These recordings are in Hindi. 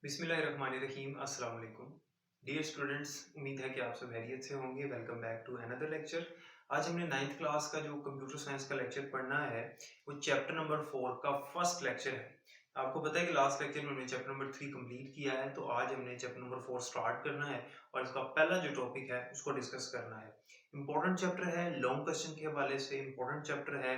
बिस्मिल्लाहिर्रहमानिर्रहीम अस्सलाम वालेकुम। डियर स्टूडेंट्स, उम्मीद है कि आप सब खैरियत से होंगे। Welcome back to another lecture. आज हमने 9th क्लास का जो कंप्यूटर साइंस का लेक्चर पढ़ना है वो चैप्टर नंबर 4 का फर्स्ट लेक्चर है। आपको पता है कि लास्ट लेक्चर में हमने चैप्टर नंबर 3 कंप्लीट किया है, तो आज हमने चैप्टर नंबर 4 स्टार्ट करना है और इसका पहला जो टॉपिक है उसको डिस्कस करना है। इंपॉर्टेंट चैप्टर है, लॉन्ग क्वेश्चन के हवाले से इंपॉर्टेंट चैप्टर है,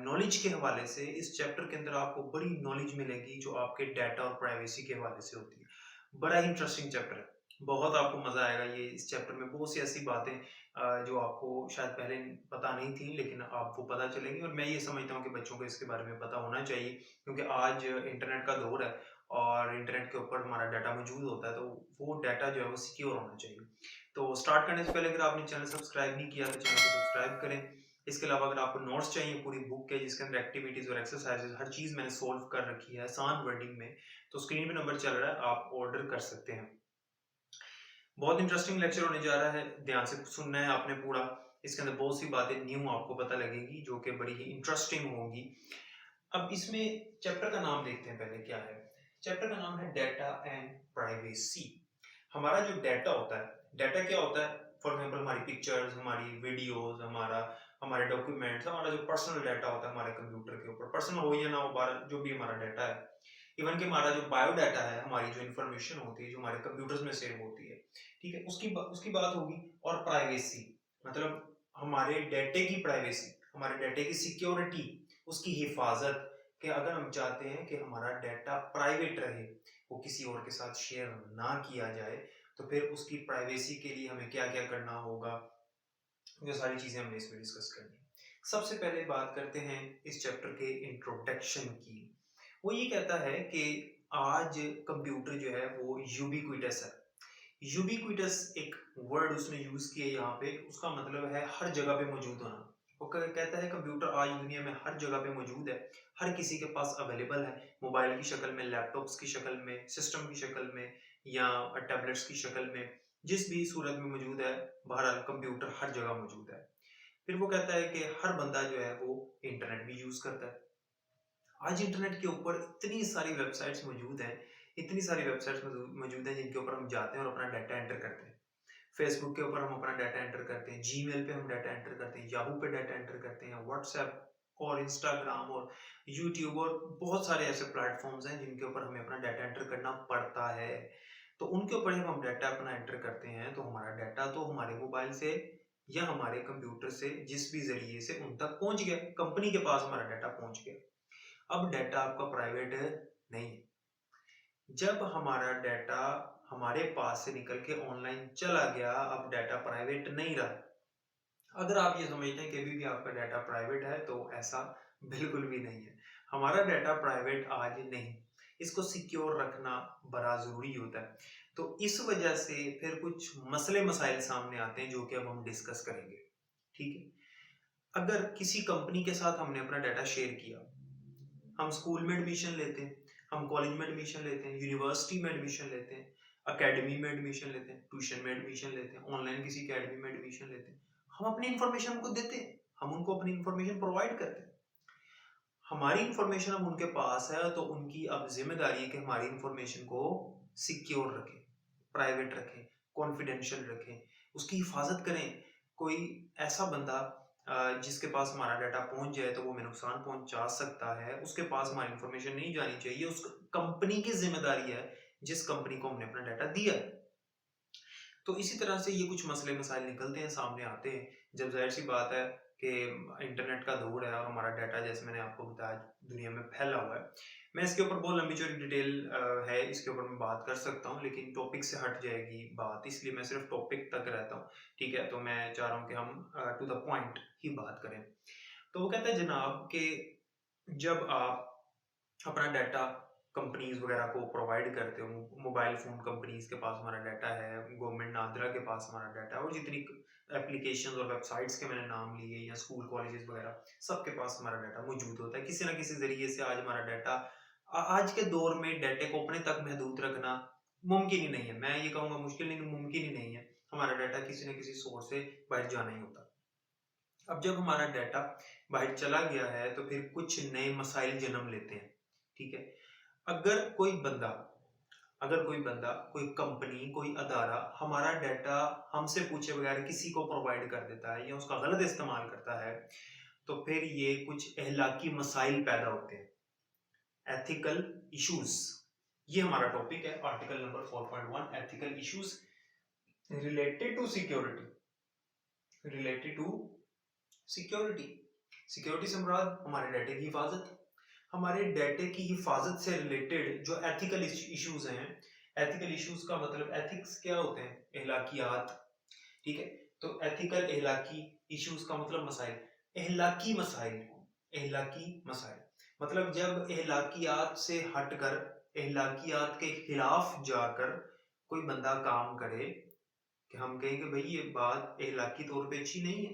नॉलेज के हवाले से। इस चैप्टर के अंदर आपको बड़ी नॉलेज मिलेगी जो आपके डाटा और प्राइवेसी के हवाले से होती है। बड़ा ही इंटरेस्टिंग चैप्टर है, बहुत आपको मजा आएगा। ये इस चैप्टर में बहुत सी ऐसी बातें जो आपको शायद पहले पता नहीं थी, लेकिन आपको पता चलेंगी। और मैं ये समझता हूँ कि बच्चों को इसके बारे में पता होना चाहिए, क्योंकि आज इंटरनेट का दौर है और इंटरनेट के ऊपर हमारा डाटा मौजूद होता है, तो वो डाटा जो है वो सिक्योर होना चाहिए। तो स्टार्ट करने से पहले अगर आपने चैनल सब्सक्राइब नहीं किया तो चैनल को सब्सक्राइब करें। इसके अलावा अगर आपको नोट्स चाहिए पूरी बुक के, जिसके अंदर एक्टिविटीज और एक्सरसाइजेज हर चीज मैंने सोल्व कर रखी है आसान वर्डिंग में, तो स्क्रीन पे नंबर चल रहा है, आप ऑर्डर कर सकते हैं। बहुत इंटरेस्टिंग लेक्चर होने जा रहा है, ध्यान से सुनना है आपने पूरा। इसके अंदर बहुत सी बातें न्यू आपको पता लगेगी जो कि बड़ी ही इंटरेस्टिंग होंगी। अब इसमें चैप्टर का नाम देखते हैं पहले क्या है। चैप्टर का नाम है डाटा एंड प्राइवेसी। हमारा जो डाटा होता है, डाटा क्या होता है? फॉर एग्जांपल हमारी पिक्चर्स, हमारी वीडियोस, हमारे डॉक्यूमेंट्स, हमारा जो पर्सनल डाटा होता है हमारे कंप्यूटर के ऊपर, पर्सनल हो या ना हो, जो भी हमारा डाटा है, इवन कि हमारा जो बायोडाटा है, हमारी जो इन्फॉर्मेशन होती है जो हमारे कंप्यूटर्स में सेव होती है, ठीक है, उसकी बात होगी। और प्राइवेसी मतलब हमारे डाटे की प्राइवेसी, हमारे डाटे की सिक्योरिटी, उसकी हिफाजत, कि अगर हम चाहते हैं कि हमारा डाटा प्राइवेट रहे, वो किसी और के साथ शेयर ना किया जाए, तो फिर उसकी प्राइवेसी के लिए हमें क्या क्या करना होगा, ये सारी चीजें हमने इसमें डिस्कस करनी है। सबसे पहले बात करते हैं इस चैप्टर के इंट्रोडक्शन की। वो ये कहता है कि आज कंप्यूटर जो है वो यूबिक्विटस है। यूबिक्विटस एक वर्ड उसने यूज किया यहाँ पे, उसका मतलब है हर जगह पे मौजूद होना। वो कहता है कंप्यूटर आज दुनिया में हर जगह पे मौजूद है, हर किसी के पास अवेलेबल है, मोबाइल की शक्ल में, लैपटॉप्स की शक्ल में, सिस्टम की शक्ल में या टैबलेट्स की शक्ल में, जिस भी सूरत में मौजूद है। बहरहाल कंप्यूटर हर जगह मौजूद है। फिर वो कहता है कि हर बंदा जो है वो इंटरनेट भी यूज करता है। आज इंटरनेट के ऊपर इतनी सारी वेबसाइट्स मौजूद हैं, इतनी सारी वेबसाइट्स मौजूद हैं जिनके ऊपर हम जाते हैं और अपना डाटा एंटर करते हैं। फेसबुक के ऊपर हम अपना डाटा एंटर करते हैं, जीमेल पे हम डाटा एंटर करते हैं, याहू पे डाटा एंटर करते हैं, व्हाट्सएप और इंस्टाग्राम और यूट्यूब और बहुत सारे ऐसे प्लेटफॉर्म्स हैं जिनके ऊपर हमें अपना डाटा एंटर करना पड़ता है। तो उनके ऊपर जब हम डाटा अपना एंटर करते हैं तो हमारा डाटा तो हमारे मोबाइल से या हमारे कंप्यूटर से जिस भी जरिए से उन तक पहुंच गया, कंपनी के पास हमारा डाटा पहुंच गया। अब डाटा आपका प्राइवेट नहीं है। जब हमारा डाटा हमारे पास से निकल के ऑनलाइन चला गया, अब डाटा प्राइवेट नहीं रहा। अगर आप ये समझते हैं कि अभी भी आपका डाटा प्राइवेट है, तो ऐसा बिल्कुल भी नहीं है। हमारा डाटा प्राइवेट आज नहीं, इसको सिक्योर रखना बड़ा जरूरी होता है। तो इस वजह से फिर कुछ मसले मसाइल सामने आते हैं जो कि अब हम डिस्कस करेंगे, ठीक है। अगर किसी कंपनी के साथ हमने अपना डाटा शेयर किया, हम स्कूल में एडमिशन लेते हैं, हम कॉलेज में एडमिशन लेते हैं, यूनिवर्सिटी में एडमिशन लेते हैं, अकेडमी में एडमिशन लेते हैं, ट्यूशन में एडमिशन लेते हैं, ऑनलाइन किसी अकेडमी में एडमिशन लेते हैं, हम अपनी इंफॉर्मेशन उनको देते हैं, हम उनको अपनी इंफॉर्मेशन प्रोवाइड करते हैं। हमारी इंफॉर्मेशन अब उनके पास है, तो उनकी अब जिम्मेदारी है कि हमारी इंफॉर्मेशन को सिक्योर रखें, प्राइवेट रखें, कॉन्फिडेंशियल रखें, उसकी हिफाजत करें। कोई ऐसा बंदा जिसके पास हमारा डाटा पहुंच जाए तो वो हमें नुकसान पहुंचा सकता है, उसके पास हमारी इंफॉर्मेशन नहीं जानी चाहिए। उस कंपनी की जिम्मेदारी है जिस कंपनी को हमने अपना डाटा दिया है। तो इसी तरह से ये कुछ मसले मसाइल निकलते हैं, सामने आते हैं, जब जाहिर सी बात है कि इंटरनेट का दौर है और हमारा डाटा, जैसे मैंने आपको बताया, दुनिया में फैला हुआ है। मैं इसके ऊपर बहुत लंबी चौड़ी डिटेल है, इसके ऊपर मैं बात कर सकता हूँ, लेकिन टॉपिक से हट जाएगी बात, इसलिए मैं सिर्फ टॉपिक तक रहता हूँ, ठीक है। तो मैं चाह रहा हूँ कि हम टू द पॉइंट ही बात करें। तो वो कहता है जनाब कि जब आप अपना डाटा कंपनीज वगैरह को प्रोवाइड करते हो, मोबाइल फोन कंपनीज के पास हमारा डाटा है, गवर्नमेंट नादरा के पास हमारा डाटा है, और जितनी एप्लीकेशंस और वेबसाइट्स के मैंने नाम लिए, या स्कूल कॉलेजेस वगैरह, सबके पास हमारा डाटा मौजूद होता है किसी ना किसी जरिए से। आज हमारा डाटा, आज के दौर में डाटे को अपने तक महदूद रखना मुमकिन ही नहीं है। मैं ये कहूँगा मुश्किल नहीं, मुमकिन ही नहीं है। हमारा डाटा किसी न किसी सोर्स से बाहर जाना ही होता। अब जब हमारा डाटा बाहर चला गया है तो फिर कुछ नए मसाइल जन्म लेते हैं, ठीक है। अगर कोई बंदा अगर कोई बंदा, कोई कंपनी, कोई अदारा हमारा डाटा हमसे पूछे बगैर किसी को प्रोवाइड कर देता है या उसका गलत इस्तेमाल करता है, तो फिर ये कुछ अहलाकी मसाइल पैदा होते हैं, एथिकल इश्यूज। ये हमारा टॉपिक है, article number 4.1, ethical issues related to security. Related to security, security से मुराद हमारे डाटे की हिफाजत। हमारे डाटे की हिफाजत से रिलेटेड जो एथिकल इश्यूज हैं, एथिकल इश्यूज का मतलब एथिक्स क्या होते हैं, एहलाकियात, ठीक है। तो एथिकल एहलाकी इश्यूज का मतलब मसाइल, एहलाकी मसाइल, एहलाकी मसाइल मतलब जब एहलाकियात से हटकर, एहलाकियात के खिलाफ जाकर कोई बंदा काम करे, कि हम कहेंगे भाई ये बात एहलाकी तौर पे अच्छी नहीं है।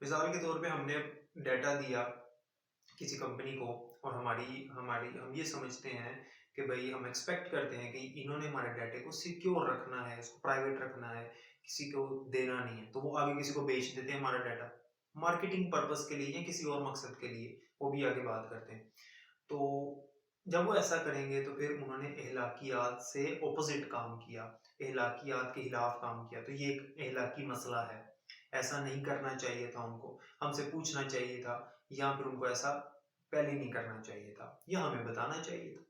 मिसाल के तौर पे हमने डाटा दिया किसी कंपनी को, और हमारी हमारी हम ये समझते हैं कि भाई हम एक्सपेक्ट करते हैं कि इन्होंने हमारे डाटे को सिक्योर रखना है, इसको प्राइवेट रखना है, किसी को देना नहीं है, तो वो आगे किसी को बेच देते हैं हमारा डाटा, मार्केटिंग पर्पस के लिए या किसी और मकसद के लिए, वो भी आगे बात करते हैं। तो जब वो ऐसा करेंगे तो फिर उन्होंने एहलाकियात से ऑपोजिट काम किया, एहलाकियात के खिलाफ काम किया, तो ये एक एहलाकी मसला है। ऐसा नहीं करना चाहिए था उनको, हमसे पूछना चाहिए था, या फिर उनको ऐसा पहले नहीं करना चाहिए था, या हमें बताना चाहिए था,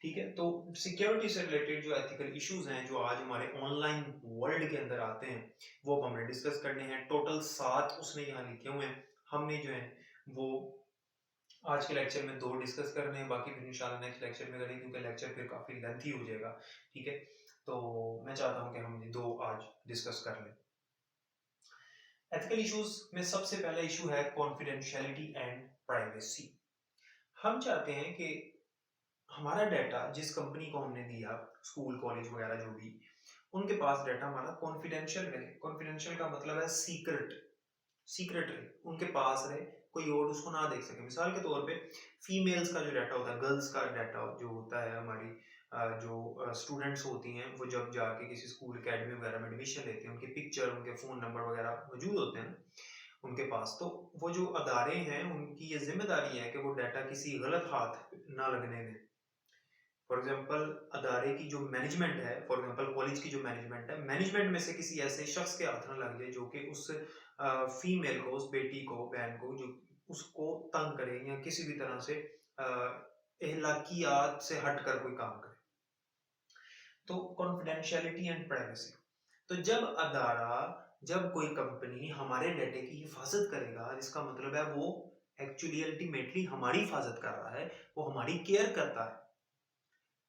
ठीक है। तो सिक्योरिटी से रिलेटेड जो एथिकल इश्यूज हैं जो आज हमारे ऑनलाइन वर्ल्ड के अंदर आते हैं, वो हमने डिस्कस करने हैं। टोटल 7 उसने यहाँ लिखे हुए हैं, हमने जो है वो आज के लेक्चर में 2 डिस्कस करने हैं, बाकी फिर इंशाल्लाह नेक्स्ट लेक्चर में करेंगे, क्योंकि लेक्चर फिर काफी लेंथी हो जाएगा, ठीक है। तो मैं चाहता हूँ कि हम ये 2 आज डिस्कस कर लें। एथिकल इश्यूज में सबसे पहला इशू है कॉन्फिडेंशियलिटी एंड प्राइवेसी। हम चाहते हैं कि हमारा डाटा जिस कंपनी को हमने दिया, स्कूल कॉलेज वगैरह जो भी, उनके पास डाटा हमारा कॉन्फिडेंशियल रहे। कॉन्फिडेंशियल का मतलब है सीक्रेट, सीक्रेट रहे, उनके पास रहे, कोई और उसको ना देख सके। मिसाल के तौर पे फीमेल्स का जो डाटा होता है, गर्ल्स का डाटा जो होता है, हमारी जो स्टूडेंट्स होती हैं, वो जब जाके किसी स्कूल अकेडमी वगैरह में एडमिशन लेते हैं, उनके पिक्चर, उनके फ़ोन नंबर वगैरह मौजूद होते हैं उनके पास, तो वो जो अदारे हैं उनकी ये जिम्मेदारी है कि वो डाटा किसी गलत हाथ ना लगने दें। फॉर एग्जाम्पल अदारे की जो मैनेजमेंट है, फॉर एग्जाम्पल कॉलेज की जो मैनेजमेंट है, मैनेजमेंट में से किसी ऐसे शख्स के हाथ ना लग जाए जो कि उस फीमेल को, उस बेटी को, बहन को, जो उसको तंग करे या किसी भी तरह से एहलाकियात से हटकर कोई काम करे। तो कॉन्फिडेंशियलिटी एंड प्राइवेसी, तो जब अदारा, जब कोई कंपनी हमारे डाटे की हिफाजत करेगा, जिसका मतलब है वो एक्चुअली अल्टीमेटली हमारी हिफाजत कर रहा है, वो हमारी केयर करता है।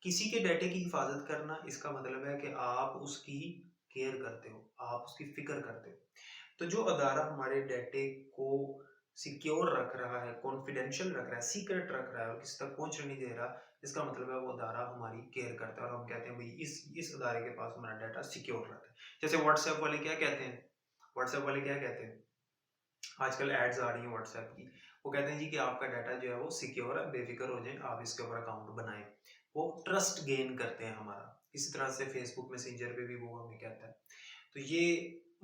किसी के डाटे की हिफाजत करना, इसका मतलब है कि आप उसकी केयर करते हो, आप उसकी फिक्र करते हो। तो जो अदारा हमारे डाटे को सिक्योर रख रहा है, कॉन्फिडेंशियल रख रहा है, सीक्रेट रख रहा है और किसी तक पहुंच नहीं दे रहा, इसका मतलब है वो अदारा हमारी केयर करता है, और हम कहते हैं भाई इस अदारे के पास हमारा डाटा सिक्योर रहता है। जैसे व्हाट्सएप वाले क्या कहते हैं, व्हाट्सएप वाले क्या कहते हैं, आजकल एड्स आ रही हैं व्हाट्सएप की, वो कहते हैं जी कि आपका डाटा जो है वो सिक्योर है, बेफिक्र हो जाए, आप इसके ऊपर अकाउंट बनाएं। वो ट्रस्ट गेन करते हैं हमारा। इसी तरह से फेसबुक मैसेंजर पे भी वो हमें कहता है। तो ये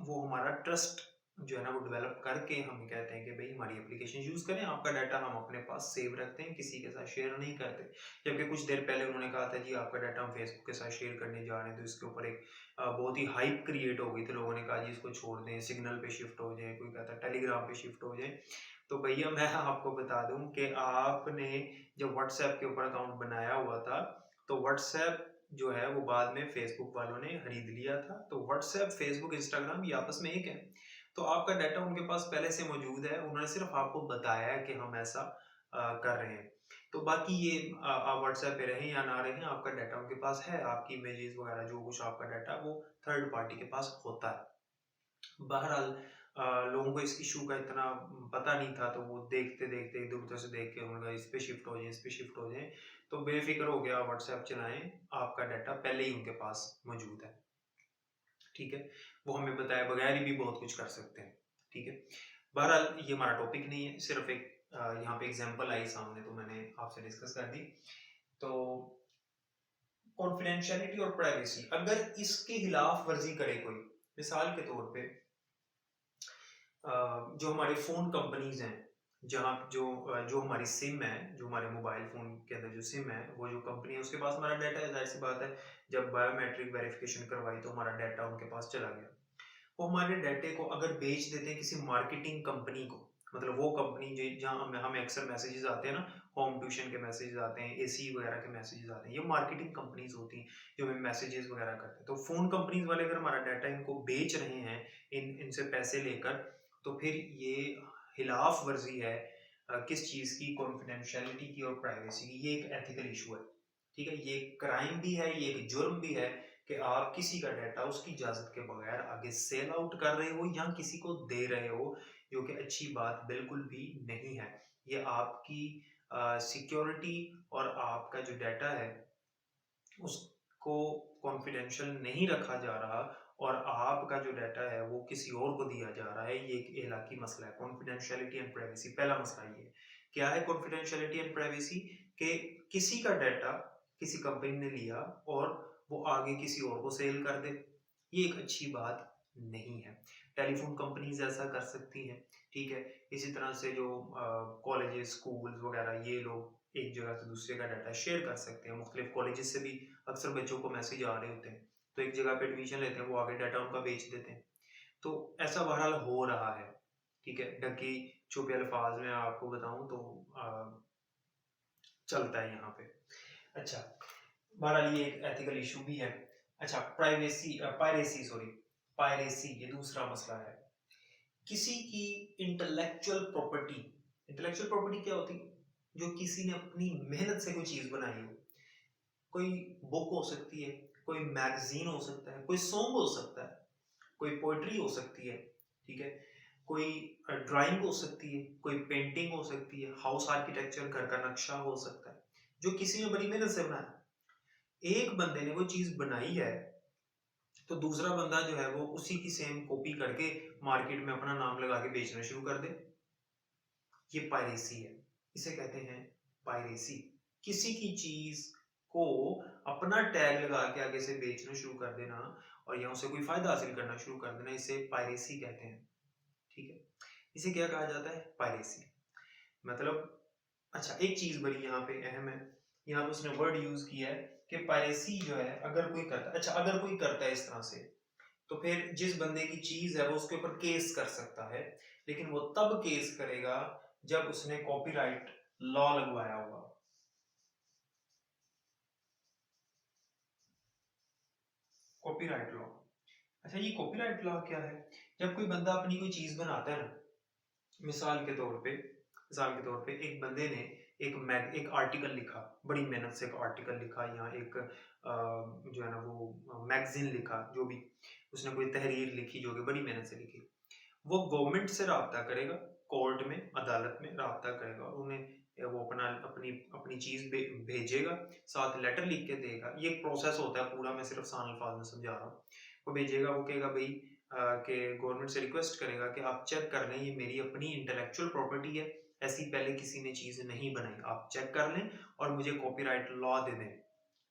वो हमारा ट्रस्ट जो है ना वो डेवलप करके हमें कहते हैं कि भाई हमारी एप्लीकेशन यूज करें, आपका डाटा हम अपने पास सेव रखते हैं, किसी के साथ शेयर नहीं करते। जबकि कुछ देर पहले उन्होंने कहा था जी आपका डाटा हम फेसबुक के साथ शेयर करने जा रहे हैं, तो इसके ऊपर एक बहुत ही हाइप क्रिएट हो गई थी, लोगों ने कहा जी इसको छोड़ दें, सिग्नल पे शिफ्ट हो जाए, कोई कहता टेलीग्राम पे शिफ्ट हो जाए। तो भैया मैं आपको बता दूं कि आपने जब व्हाट्सएप के ऊपर अकाउंट बनाया हुआ था, तो व्हाट्सएप जो है वो बाद में फेसबुक वालों ने खरीद लिया था। तो व्हाट्सएप, फेसबुक, इंस्टाग्राम ये आपस में एक है, तो आपका डाटा उनके पास पहले से मौजूद है, उन्होंने सिर्फ आपको बताया है कि हम ऐसा कर रहे हैं। तो बाकी ये आप व्हाट्सएप पे रहें या ना रहें, आपका डाटा उनके पास है, आपकी इमेजेस वगैरह जो कुछ आपका डाटा वो थर्ड पार्टी के पास होता है। बहरहाल लोगों को इस इशू का इतना पता नहीं था, तो वो देखते देखते इधर उधर से देख के उन्होंने इस पे शिफ्ट हो जाए, इस पे शिफ्ट हो जाए, तो बेफिक्र हो गया व्हाट्सएप चलाएं, आपका डाटा पहले ही उनके पास मौजूद है, ठीक है। वो हमें बताए बगैर ही भी बहुत कुछ कर सकते हैं, ठीक है। बहरहाल ये हमारा टॉपिक नहीं है, सिर्फ एक यहाँ पे एग्जांपल आई सामने तो मैंने आपसे डिस्कस कर दी। तो कॉन्फिडेंशियलिटी और प्राइवेसी, अगर इसके खिलाफ वर्जी करे कोई, मिसाल के तौर पे जो हमारे फोन कंपनीज हैं, जहाँ जो हमारी सिम है, जो हमारे मोबाइल फ़ोन के अंदर जो सिम है, वो जो कंपनी है उसके पास हमारा डाटा है, ज़ाहिर-सी बात है। जब बायोमेट्रिक वेरिफ़िकेशन करवाई तो हमारा डाटा उनके पास चला गया। वो हमारे डाटे को अगर बेच देते हैं किसी मार्केटिंग कंपनी को, मतलब वो कंपनी जो जहाँ हमें हमें अक्सर मैसेजेस आते हैं ना, होम ट्यूशन के मैसेजेस आते हैं, एसी वगैरह के मैसेजेस आते हैं, ये मार्केटिंग कंपनीज होती हैं जो हमें मैसेजेस वगैरह करते हैं। तो फ़ोन कंपनीज वाले अगर हमारा डाटा इनको बेच रहे हैं इनसे पैसे लेकर, तो फिर ये खिलाफ वर्जी है किस चीज़ की, कॉन्फिडेंशियलिटी की और प्राइवेसी की। ये एक एथिकल इशू है, ठीक है। ये क्राइम भी है, ये एक जुर्म भी है कि आप किसी का डाटा उसकी इजाज़त के बगैर आगे सेल आउट कर रहे हो या किसी को दे रहे हो, जो कि अच्छी बात बिल्कुल भी नहीं है। ये आपकी सिक्योरिटी और आपका जो डाटा है उसको कॉन्फिडेंशियल नहीं रखा जा रहा, और आपका जो डाटा है वो किसी और को दिया जा रहा है। ये एक इलाकी मसला है, कॉन्फिडेंशियलिटी एंड प्राइवेसी। पहला मसला ये है। क्या है कॉन्फिडेंशियलिटी एंड प्राइवेसी? कि किसी का डाटा किसी कंपनी ने लिया और वो आगे किसी और को सेल कर दे, ये एक अच्छी बात नहीं है। टेलीफोन कंपनीज ऐसा कर सकती हैं, ठीक है। इसी तरह से जो कॉलेजेस, स्कूल वगैरह, ये लोग एक जगह से दूसरे का डाटा शेयर कर सकते हैं। मुख्तलिफ कॉलेजेस से भी अक्सर बच्चों को मैसेज आ रहे होते हैं, तो एक जगह पे एडमिशन लेते हैं, वो आगे डाटा उनका बेच देते हैं। तो ऐसा बहरहाल हो रहा है, ठीक है। ढकी छुपे अल्फाज में आपको बताऊं तो चलता है यहाँ पे। अच्छा, बहरहाल ये एक एथिकल इशू भी है। अच्छा, पायरेसी, सॉरी, पायरेसी ये दूसरा मसला है। किसी की इंटेलेक्चुअल प्रॉपर्टी क्या होती है? जो किसी ने अपनी मेहनत से कोई चीज बनाई हो। कोई बुक हो सकती है, कोई मैगजीन हो सकता है, कोई सॉन्ग हो सकता है, कोई पोइट्री हो सकती है, ठीक है। कोई ड्राइंग हो सकती है, कोई पेंटिंग हो सकती है, हाउस आर्किटेक्चर, घर का नक्शा हो सकता है, जो किसी ने बड़ी मेहनत से बनाया। एक बंदे ने वो चीज बनाई है, तो दूसरा बंदा जो है वो उसी की सेम कॉपी करके मार्केट में अपना नाम लगा के बेचना शुरू कर दे। ये पायरेसी है, इसे कहते हैं पायरेसी। किसी की चीज को अपना टैग लगा के आगे से बेचना शुरू कर देना और या उसे कोई फायदा हासिल करना शुरू कर देना, इसे पायरेसी कहते हैं, ठीक है। इसे क्या कहा जाता है? पायरेसी। मतलब, अच्छा, एक चीज बड़ी यहाँ पे अहम है। यहाँ पे उसने वर्ड यूज किया है कि पायरेसी जो है अगर कोई करता है, अच्छा अगर कोई करता है इस तरह से, तो फिर जिस बंदे की चीज है वो उसके ऊपर केस कर सकता है, लेकिन वो तब केस करेगा जब उसने कॉपीराइट लॉ लगवाया होगा। Copyright law. अच्छा, ये कॉपीराइट लॉ क्या है? जब कोई बंदा अपनी कोई चीज बनाता है ना, मिसाल के तौर पे एक बंदे ने एक आर्टिकल लिखा, बड़ी मेहनत से एक आर्टिकल लिखा, या एक जो है ना वो मैगजीन लिखा, जो भी उसने कोई तहरीर लिखी जो कि बड़ी मेहनत से लिखी, वो गवर्नमेंट से राब्ता करेगा, कोर्ट में, अदालत में राब्ता करेगा, और उन्हें वो अपनी अपनी चीज भेजेगा, साथ लेटर लिख के देगा। ये एक प्रोसेस होता है पूरा, मैं सिर्फ आसान अल्फाज में समझा रहा हूँ। वो भेजेगा, वो कहेगा भाई कि गवर्नमेंट से रिक्वेस्ट करेगा कि आप चेक कर लें, ये मेरी अपनी इंटेलेक्चुअल प्रॉपर्टी है, ऐसी पहले किसी ने चीज नहीं बनाई, आप चेक कर लें और मुझे कॉपीराइट लॉ दे दें,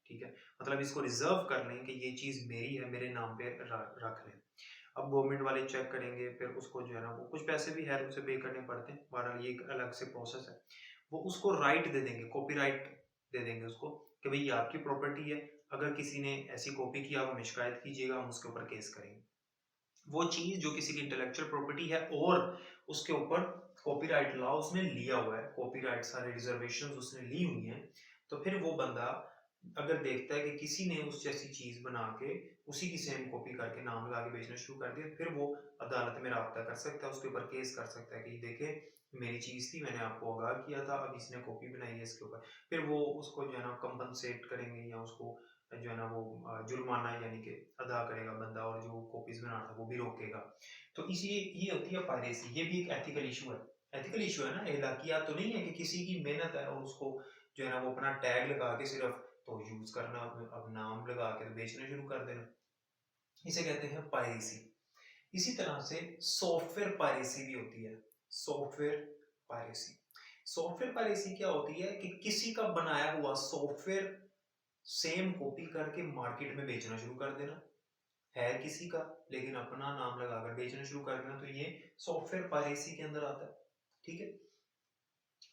ठीक है। मतलब इसको रिजर्व कर लें कि ये चीज मेरी है, मेरे नाम पे रख लें। अब गवर्नमेंट वाले चेक करेंगे, फिर उसको जो है ना वो कुछ पैसे भी है उसे पे करने पड़ते हैं, बहरहाल ये एक अलग से प्रोसेस है। वो उसको राइट दे देंगे, कॉपीराइट दे देंगे उसको, कि भाई ये आपकी प्रॉपर्टी है, अगर किसी ने ऐसी कॉपी की आप हमें शिकायत कीजिएगा, हम उसके ऊपर केस करेंगे। वो चीज जो किसी की इंटेलेक्चुअल प्रॉपर्टी है और उसके ऊपर कॉपीराइट लॉ उसने लिया हुआ है, कॉपीराइट सारे रिजर्वेशंस उसने ली हुई हैं, तो फिर वो बंदा अगर देखता है कि किसी ने उस जैसी चीज बना के उसी की सेम कॉपी करके नाम लगा के बेचना शुरू कर दिया, फिर वो अदालत में राब्ता कर सकता है, उसके ऊपर केस कर सकता है कि देखे मेरी चीज थी, मैंने आपको आगाह किया था, अब इसने कॉपी बनाई है इसके ऊपर। फिर वो उसको जो है ना कंपनसेट करेंगे, या उसको जो है ना वो जुर्माना यानी कि अदा करेगा बंदा, और जो कॉपीज बना रहा था वो भी रोकेगा। तो इसी ये होती है पायरेसी। ये भी एक एथिकल इशू है। एथिकल इशू है ना, इलाकियात तो नहीं है कि किसी की मेहनत है और उसको जो है ना वो अपना टैग लगा के सिर्फ तो यूज करना, अब नाम लगा के तो बेचना शुरू कर देना, इसे कहते हैं पायरेसी। इसी तरह से सॉफ्टवेयर पायरेसी भी होती है। सॉफ्टवेयर पायरेसी, सॉफ्टवेयर पायरेसी क्या होती है कि किसी का बनाया हुआ सॉफ्टवेयर सेम कॉपी करके मार्केट में बेचना शुरू कर देना, है किसी का लेकिन अपना नाम लगाकर बेचना शुरू कर देना, तो ये सॉफ्टवेयर पायरेसी के अंदर आता है, ठीक है।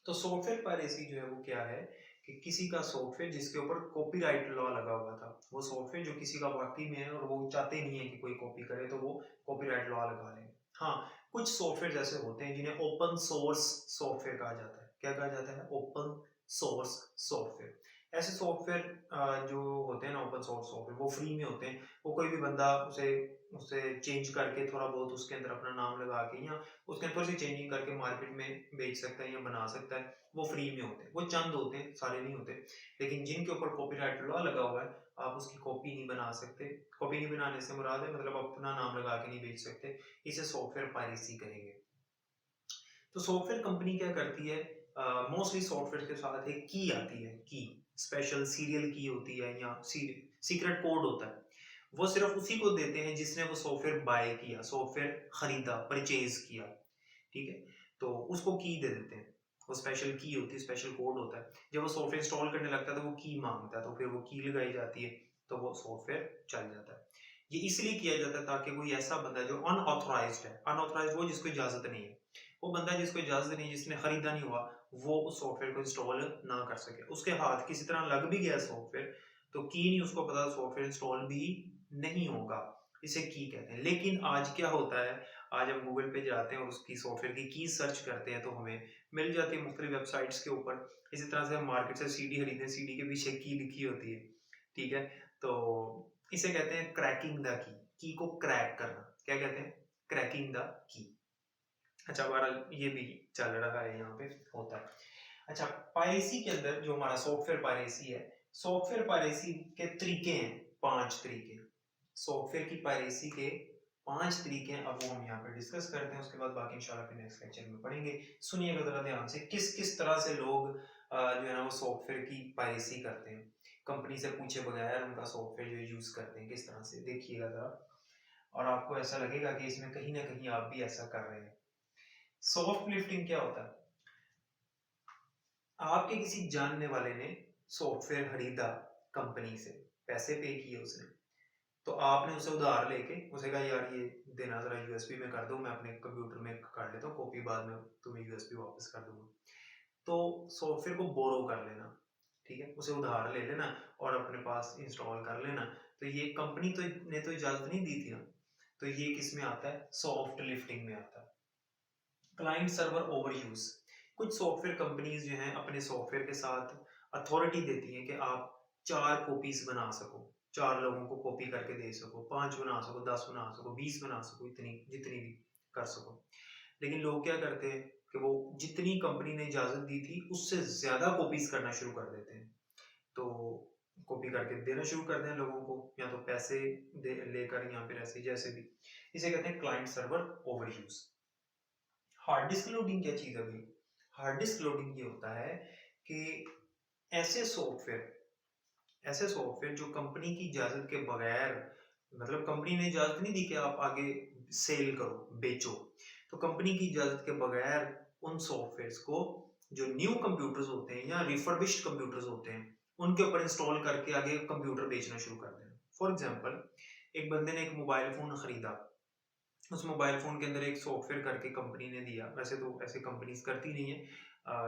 तो सॉफ्टवेयर पायरेसी जो है वो क्या है कि किसी का सॉफ्टवेयर जिसके ऊपर कॉपीराइट लॉ लगा हुआ था, वो सॉफ्टवेयर जो किसी का वाकई में है और वो चाहते नहीं है कि कोई कॉपी करे, तो वो कॉपीराइट लॉ लगा लें। हाँ, कुछ सॉफ्टवेयर ऐसे होते हैं जिन्हें ओपन सोर्स सॉफ्टवेयर कहा जाता है। क्या कहा जाता है? Open source software. ऐसे सॉफ्टवेयर जो होते हैं ना, ओपन सोर्स सॉफ्टवेयर, वो फ्री में होते हैं। वो कोई भी बंदा उसे उसे चेंज करके थोड़ा बहुत उसके अंदर अपना नाम लगा के या उसके अंदर से चेंजिंग करके मार्केट में बेच सकता है या बना सकता है। वो फ्री में होते हैं, वो चंद होते हैं, सारे नहीं होते। लेकिन जिनके ऊपर कॉपीराइट लॉ लगा हुआ है, आप उसकी कॉपी नहीं बना सकते। कॉपी नहीं बनाने से मुराद है मतलब अपना नाम लगा के नहीं बेच सकते। इसे सॉफ्टवेयर पायरेसी कहेंगे। तो सॉफ्टवेयर कंपनी क्या करती है, मोस्टली सॉफ्टवेयर के साथ एक की आती है, की स्पेशल सीरियल की होती है या सीक्रेट कोड होता है। वो सिर्फ उसी को देते हैं जिसने वो सॉफ्टवेयर बाय किया, सॉफ्टवेयर खरीदा, परचेज किया। ठीक है, तो उसको की दे देते हैं। वो स्पेशल की होती है, स्पेशल कोड होता है। जब वो सॉफ्टवेयर इंस्टॉल करने लगता है तो वो की मांगता है, तो फिर वो की लगाई जाती है, तो वो सॉफ्टवेयर चल जाता है। ये इसलिए किया जाता है ताकि कोई ऐसा बंदा जो अनऑथराइज्ड है, अनऑथराइज्ड वो जिसको इजाजत नहीं है, वो बंदा जिसको इजाजत नहीं, जिसने खरीदा नहीं हुआ, वो उस सॉफ्टवेयर को इंस्टॉल ना कर सके। उसके हाथ किसी तरह लग भी गया सॉफ्टवेयर, तो की नहीं उसको पता, सॉफ्टवेयर इंस्टॉल भी नहीं होगा। इसे की कहते हैं। लेकिन आज क्या होता है, आज हम गूगल पे जाते हैं और उसकी सॉफ्टवेयर की सर्च करते हैं तो हमें मिल जाती है मुख्तलिफ वेबसाइट्स के ऊपर। इसी तरह से हम मार्केट से सीडी खरीदते हैं, सीडी के पीछे की लिखी होती है। ठीक है, तो इसे कहते हैं क्रैकिंग द की को क्रैक करना। क्या कहते हैं? Cracking the key. अच्छा, बहरहाल ये भी चल रहा है, यहाँ पे होता है। अच्छा, पायरेसी के अंदर जो हमारा सॉफ्टवेयर पायरेसी है, सॉफ्टवेयर पायरेसी के तरीके हैं, 5 तरीके। सॉफ्टवेयर की पायरेसी के 5 तरीके हैं। अब वो हम यहाँ पे डिस्कस करते हैं, उसके बाद बाकी इंशाल्लाह फिर नेक्स्ट लेक्चर में पढ़ेंगे। सुनिएगा जरा ध्यान से, किस किस तरह से लोग जो है ना वो सॉफ्टवेयर की पायरेसी करते हैं, कंपनी से पूछे बगैर उनका सॉफ्टवेयर जो यूज करते हैं, किस तरह से, देखिएगा जरा। और आपको ऐसा लगेगा कि इसमें कहीं ना कहीं आप भी ऐसा कर रहे हैं। सॉफ्ट लिफ्टिंग क्या होता है? आपके किसी जानने वाले ने सॉफ्टवेयर खरीदा कंपनी से, पैसे पे किए उसने, तो आपने उसे उधार लेके उसे कहा यार ये देना जरा यूएसबी में कर दो, मैं अपने कंप्यूटर में कर लेता हूँ कॉपी, बाद में तुम्हें यूएसबी वापस कर दूंगा। तो सॉफ्टवेयर को बोरो कर लेना, ठीक है, उसे उधार ले लेना और अपने पास इंस्टॉल कर लेना। तो ये कंपनी तो ने तो इजाजत नहीं दी थी ना, तो ये किस में आता है? सॉफ्ट लिफ्टिंग में आता है। Client server over use. कुछ सॉफ्टवेयर कंपनीज जो हैं अपने सॉफ्टवेयर के साथ अथॉरिटी देती हैं कि आप 4 कॉपीज बना सको, 4 लोगों को कॉपी करके दे सको, 5 बना सको, 10 बना सको, 20 बना सको, इतनी जितनी भी कर सको। लेकिन लोग क्या करते हैं कि वो जितनी कंपनी ने इजाजत दी थी उससे ज्यादा कॉपीज करना शुरू कर देते हैं। तो कॉपी करके देना शुरू कर दें लोगों को, या तो पैसे दे लेकर, या फिर ऐसे जैसे भी। इसे कहते हैं client server over use. Hard disk loading क्या चीज है भाई? हार्ड डिस्क लोडिंग ये होता है कि ऐसे सॉफ्टवेयर ऐसे सॉफ्टवेयर जो कंपनी की इजाजत के बगैर, मतलब कंपनी ने इजाजत नहीं दी कि आप आगे सेल करो, बेचो, तो कंपनी की इजाजत के बगैर उन सॉफ्टवेयर्स को जो न्यू कंप्यूटर्स होते हैं या रिफर्बिश्ड कंप्यूटर्स होते हैं उनके ऊपर इंस्टॉल करके आगे कंप्यूटर बेचना शुरू कर देना। फॉर एग्जांपल, एक बंदे ने एक मोबाइल फोन खरीदा, उस मोबाइल फ़ोन के अंदर एक सॉफ्टवेयर करके कंपनी ने दिया। वैसे तो ऐसे कंपनीज करती नहीं है,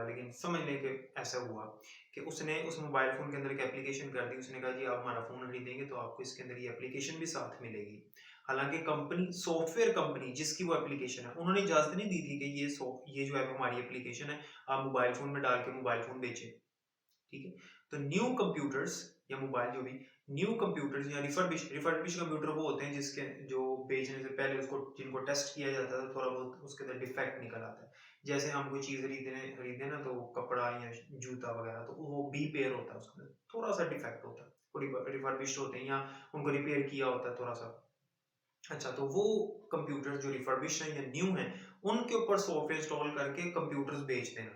लेकिन समझ लें कि ऐसा हुआ कि उसने उस मोबाइल फ़ोन के अंदर एक एप्लीकेशन कर दी। उसने कहा जी आप हमारा फ़ोन खरीदेंगे तो आपको इसके अंदर ये एप्लीकेशन भी साथ मिलेगी। हालांकि कंपनी, सॉफ्टवेयर कंपनी जिसकी वो एप्लीकेशन है, उन्होंने इजाज़त नहीं दी थी कि ये जो है हमारी एप्लीकेशन है, आप मोबाइल फ़ोन में डाल के मोबाइल फ़ोन बेचें। ठीक है, तो न्यू कंप्यूटर्स या मोबाइल जो भी न्यू कंप्यूटर्स या रिफर्बिश कंप्यूटर वो होते हैं जिसके जो बेचने से पहले उसको, जिनको टेस्ट किया जाता है, थोड़ा बहुत उसके अंदर डिफेक्ट निकल आता है। जैसे हम कोई चीज़ खरीदे ना, तो कपड़ा या जूता वगैरह, तो वो बी पेयर होता है, उसके अंदर थोड़ा सा डिफेक्ट होता है, वो रिफर्बिश होते हैं या उनको रिपेयर किया होता है थोड़ा सा। अच्छा, तो वो कंप्यूटर जो रिफर्बिश हैं या न्यू हैं, उनके ऊपर सॉफ्टवेयर इंस्टॉल करके कंप्यूटर्स बेच देना।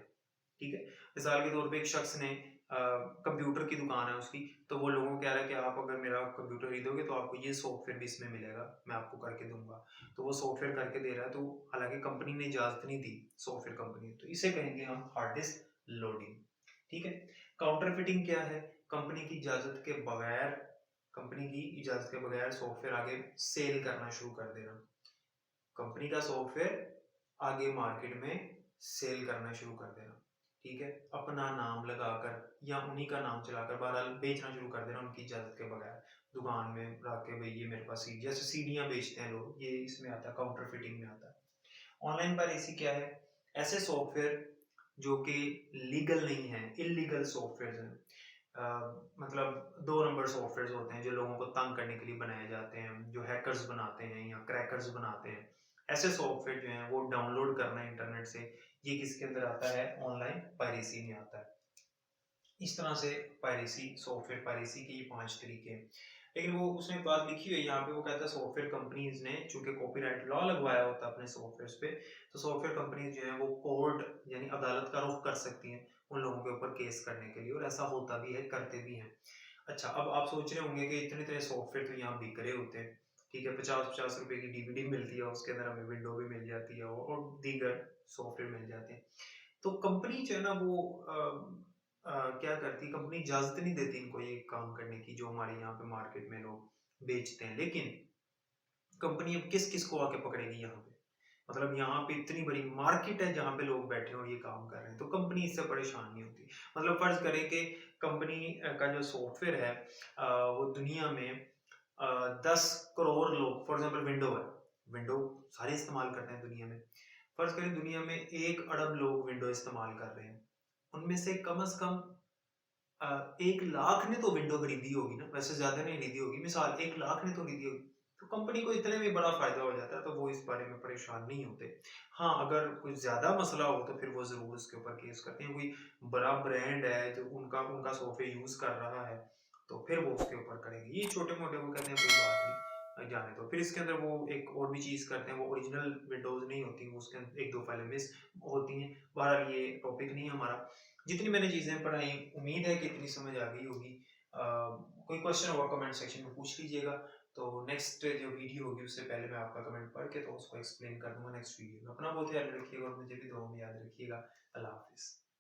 ठीक है, मिसाल के तौर पे एक शख्स ने कंप्यूटर की दुकान है उसकी, तो वो लोगों को कह रहा है कि आप अगर मेरा कंप्यूटर खरीदोगे तो आपको ये सॉफ्टवेयर भी इसमें मिलेगा, मैं आपको करके दूंगा। तो वो सॉफ्टवेयर करके दे रहा है, तो हालांकि कंपनी ने इजाजत नहीं दी, सॉफ्टवेयर कंपनी, तो इसे कहेंगे हम हार्ड डिस्क लोडिंग। ठीक है, काउंटर फिटिंग क्या है? कंपनी की इजाजत के बगैर कंपनी की इजाजत के बगैर सॉफ्टवेयर आगे सेल करना शुरू कर देना। कंपनी का सॉफ्टवेयर आगे मार्केट में सेल करना शुरू कर देना। ठीक है, अपना नाम लगाकर या उन्हीं का नाम चलाकर बहरहाल बेचना शुरू कर देना उनकी इजाज़त के बगैर। दुकान में रख के, भई ये मेरे पास सीढ़ी, जैसे सीढ़ियाँ बेचते हैं लोग, ये इसमें आता है, काउंटर फिटिंग में आता है। ऑनलाइन पायरेसी क्या है? ऐसे सॉफ्टवेयर जो कि लीगल नहीं है, इल्लीगल सॉफ्टवेयर्स हैं। मतलब 2 नंबर सॉफ्टवेयर्स होते हैं जो लोगों को तंग करने के लिए बनाए जाते हैं, जो हैकर्स बनाते हैं या क्रैकर्स बनाते हैं। ऐसे सॉफ्टवेयर जो हैं वो डाउनलोड करना इंटरनेट से, ये किसके अंदर आता है? ऑनलाइन पायरेसी में आता है। इस तरह से पायरेसी, सॉफ्टवेयर पायरेसी के ये 5 तरीके हैं। लेकिन वो उसमें एक बात लिखी हुई है यहाँ पे, वो कहता है सॉफ्टवेयर कंपनीज़ ने चूँकि कॉपीराइट लॉ लगवाया होता है अपने सॉफ्टवेयर्स पे, तो सॉफ्टवेयर कंपनीज़ जो हैं वो कोर्ट यानी अदालत का रुख कर सकती हैं उन लोगों के ऊपर केस करने के लिए, और ऐसा होता भी है, करते भी हैं। अच्छा, अब आप सोच रहे होंगे कि इतने-इतने सॉफ्टवेयर तो यहाँ बिक रहे होते हैं, ठीक है, 50-50 रुपए की डीवीडी मिलती है, उसके अंदर हमें विंडो भी मिल जाती है और दीगर सॉफ्टवेयर मिल जाते हैं। तो कंपनी जो है ना वो क्या करती है, कंपनी इजाज़त नहीं देती इनको ये काम करने की जो हमारे यहाँ पे मार्केट में लोग बेचते हैं। लेकिन कंपनी अब किस-किस को आके पकड़ेगी यहाँ पे? मतलब यहाँ पे इतनी बड़ी मार्केट है जहाँ पे लोग बैठे हैं और ये काम कर रहे हैं, तो कंपनी इससे परेशान नहीं होती। मतलब फ़र्ज़ करें कि कंपनी का जो सॉफ्टवेयर है वो दुनिया में 10 करोड़ लोग, फॉर एग्ज़ाम्पल विंडो है, विंडो सारे इस्तेमाल करते हैं दुनिया में। फ़र्ज़ करें दुनिया में 1 अरब लोग विंडो इस्तेमाल कर रहे हैं। उनमें से कम से कम 1 लाख ने तो विंडो खरीदी होगी ना, वैसे ज़्यादा नहीं खरीदी होगी, मिसाल 1 लाख ने तो खरीदी होगी। तो कंपनी को इतने में बड़ा फ़ायदा हो जाता है, तो वो इस बारे में परेशान नहीं होते। हाँ, अगर कोई ज़्यादा मसला हो तो फिर वो ज़रूर उसके ऊपर केस करते हैं। कोई बड़ा ब्रांड है जो उनका उनका सॉफ्टवेयर यूज़ कर रहा है, तो फिर वो उसके ऊपर करेंगे। ये छोटे-मोटे वो कहते हैं कोई बात नहीं, जाने दो। फिर इसके अंदर वो एक और भी चीज़ करते हैं, वो ओरिजिनल विंडोज़ नहीं होती, वो उसके अंदर 1-2 फाइलें मिस होती हैं। बहरहाल ये टॉपिक नहीं है हमारा। जितनी मैंने चीज़ें पढ़ाई, उम्मीद है कि इतनी समझ आ गई होगी। कोई क्वेश्चन होगा कमेंट सेक्शन में पूछ लीजिएगा। तो नेक्स्ट जो वीडियो होगी उससे पहले मैं आपका कमेंट पढ़ के तो उसको एक्सप्लेन कर दूँगा नेक्स्ट वीडियो में। अपना बहुत ख्याल रखिएगा और मुझे भी दुआ में याद रखिएगा। अल्लाह हाफ़िज़।